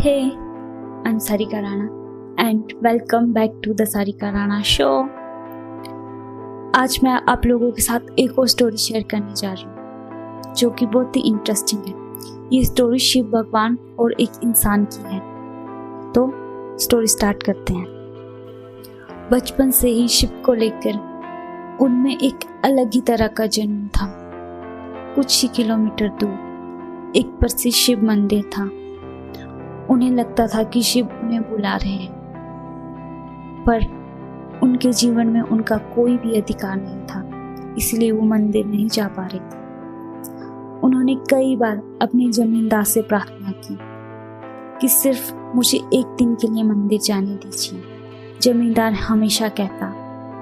Hey, I'm Sarika Rana and welcome back to the Sarika Rana Show। आज मैं आप लोगों के साथ एक और स्टोरी शेयर करने जा रही हूँ जो कि बहुत ही इंटरेस्टिंग है। ये स्टोरी शिव भगवान और एक इंसान की है। तो स्टोरी स्टार्ट करते हैं। बचपन से ही शिव को लेकर उनमें एक अलग ही तरह का जन्म था। कुछ ही किलोमीटर दूर एक प्रसिद्ध शिव मंदिर था। उन्हें लगता था कि शिव उन्हें बुला रहे हैं, पर उनके जीवन में उनका कोई भी अधिकार नहीं था, इसलिए वो मंदिर नहीं जा पा रहे थे। उन्होंने कई बार अपने जमींदार से प्रार्थना की कि सिर्फ मुझे एक दिन के लिए मंदिर जाने दीजिए। जमींदार हमेशा कहता,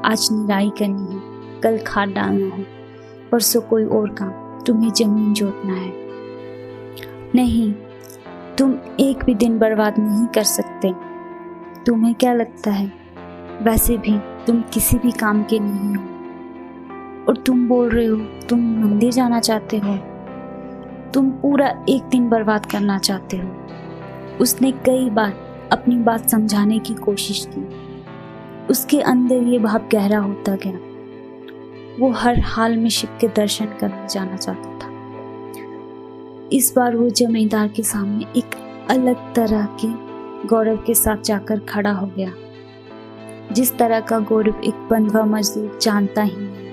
आज निराई करनी है, कल खाद डालना है, परसों कोई और काम, तुम्हें जमीन जोतना है। नहीं, तुम एक भी दिन बर्बाद नहीं कर सकते। तुम्हें क्या लगता है? वैसे भी तुम किसी भी काम के नहीं हो और तुम बोल रहे हो तुम मंदिर जाना चाहते हो। तुम पूरा एक दिन बर्बाद करना चाहते हो। उसने कई बार अपनी बात समझाने की कोशिश की। उसके अंदर ये भाव गहरा होता गया। वो हर हाल में शिव के दर्शन करने जाना चाहता था। इस बार वो जमींदार के सामने एक अलग तरह के गौरव के साथ जाकर खड़ा हो गया, जिस तरह का गौरव एक बंधुआ मजदूर जानता ही नहीं,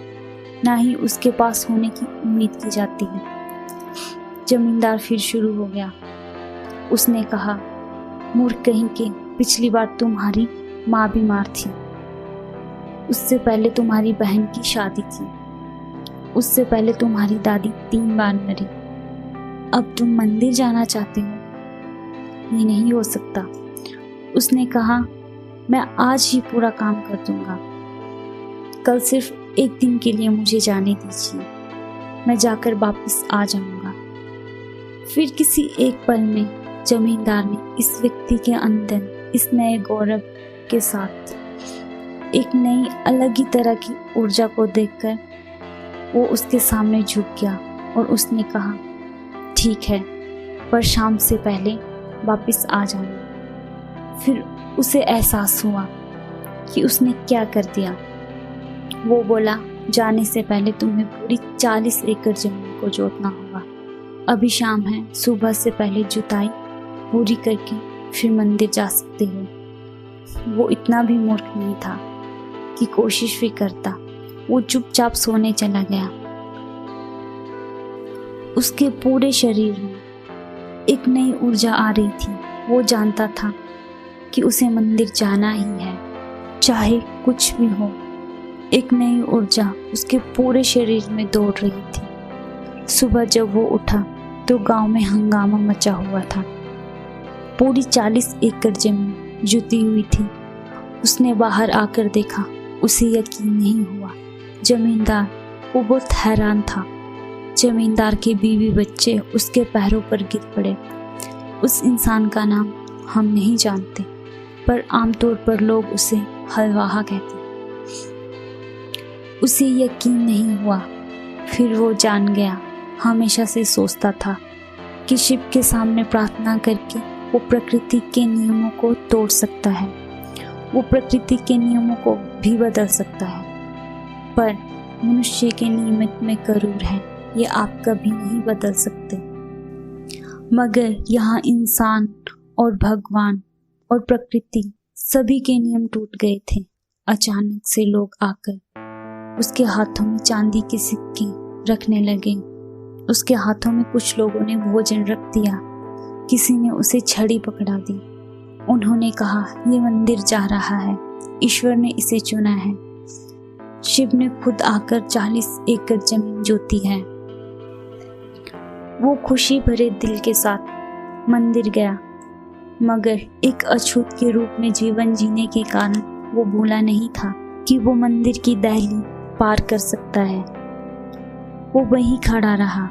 ना ही उसके पास होने की उम्मीद की जाती है। जमींदार फिर शुरू हो गया। उसने कहा, मूर्ख कहीं के, पिछली बार तुम्हारी माँ बीमार थी, उससे पहले तुम्हारी बहन की शादी थी, उससे पहले तुम्हारी दादी 3 बार मरी। अब तुम मंदिर जाना चाहते हो? ये नहीं हो सकता। उसने कहा, मैं आज ही पूरा काम कर दूंगा, कल सिर्फ एक दिन के लिए मुझे जाने दीजिए, मैं जाकर वापस आ जाऊंगा। फिर किसी एक पल में जमींदार ने इस व्यक्ति के अंदर इस नए गौरव के साथ एक नई अलग ही तरह की ऊर्जा को देखकर वो उसके सामने झुक गया और उसने कहा, ठीक है, पर शाम से पहले वापस आ जाना। फिर उसे एहसास हुआ कि उसने क्या कर दिया। वो बोला, जाने से पहले तुम्हें पूरी 40 एकड़ जमीन को जोतना होगा। अभी शाम है, सुबह से पहले जुताई पूरी करके फिर मंदिर जा सकते हो। वो इतना भी मूर्ख नहीं था कि कोशिश भी करता। वो चुपचाप सोने चला गया। उसके पूरे शरीर में एक नई ऊर्जा आ रही थी। वो जानता था कि उसे मंदिर जाना ही है, चाहे कुछ भी हो। एक नई ऊर्जा उसके पूरे शरीर में दौड़ रही थी। सुबह जब वो उठा तो गांव में हंगामा मचा हुआ था। पूरी 40 एकड़ जमीन जुती हुई थी। उसने बाहर आकर देखा, उसे यकीन नहीं हुआ। जमींदार, वो बहुत हैरान था। जमींदार के बीवी बच्चे उसके पैरों पर गिर पड़े। उस इंसान का नाम हम नहीं जानते, पर आमतौर पर लोग उसे हलवाहा कहते। उसे यकीन नहीं हुआ। फिर वो जान गया, हमेशा से सोचता था कि शिव के सामने प्रार्थना करके वो प्रकृति के नियमों को तोड़ सकता है, वो प्रकृति के नियमों को भी बदल सकता है। पर मनुष्य के नियमित में करूर है, ये आप कभी नहीं बदल सकते। मगर यहाँ इंसान और भगवान और प्रकृति सभी के नियम टूट गए थे। अचानक से लोग आकर उसके हाथों में चांदी के सिक्के रखने लगे। उसके हाथों में कुछ लोगों ने भोजन रख दिया, किसी ने उसे छड़ी पकड़ा दी। उन्होंने कहा, ये मंदिर जा रहा है, ईश्वर ने इसे चुना है। शिव ने खुद आकर 40 एकड़ जमीन जोती है। वो खुशी भरे दिल के साथ मंदिर गया, मगर एक अछूत के रूप में जीवन जीने के कारण वो भूला नहीं था कि वो मंदिर की दहली पार कर सकता है। वो वहीं खड़ा रहा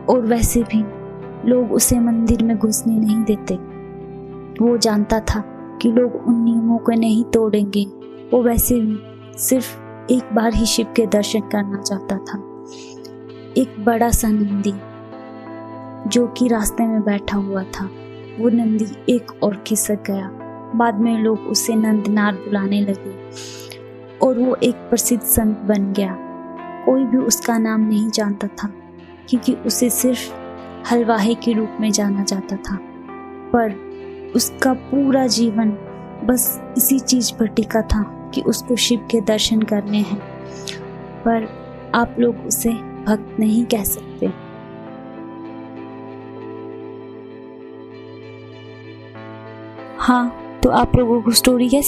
और वैसे भी लोग उसे मंदिर में घुसने नहीं देते। वो जानता था कि लोग उन नियमों को नहीं तोड़ेंगे। वो वैसे भी सिर्फ एक बार ही शिव के दर्शन करना चाहता था। एक बड़ा सा नंदी जो कि रास्ते में बैठा हुआ था, वो नंदी एक और खिसक गया। बाद में लोग उसे नंदनाथ बुलाने लगे और वो एक प्रसिद्ध संत बन गया। कोई भी उसका नाम नहीं जानता था क्योंकि उसे सिर्फ हलवाई के रूप में जाना जाता था, पर उसका पूरा जीवन बस इसी चीज पर टिका था कि उसको शिव के दर्शन करने हैं। पर आप लोग उसे भक्त नहीं कह सकते। हाँ, तो आप लोगों को स्टोरी कैसी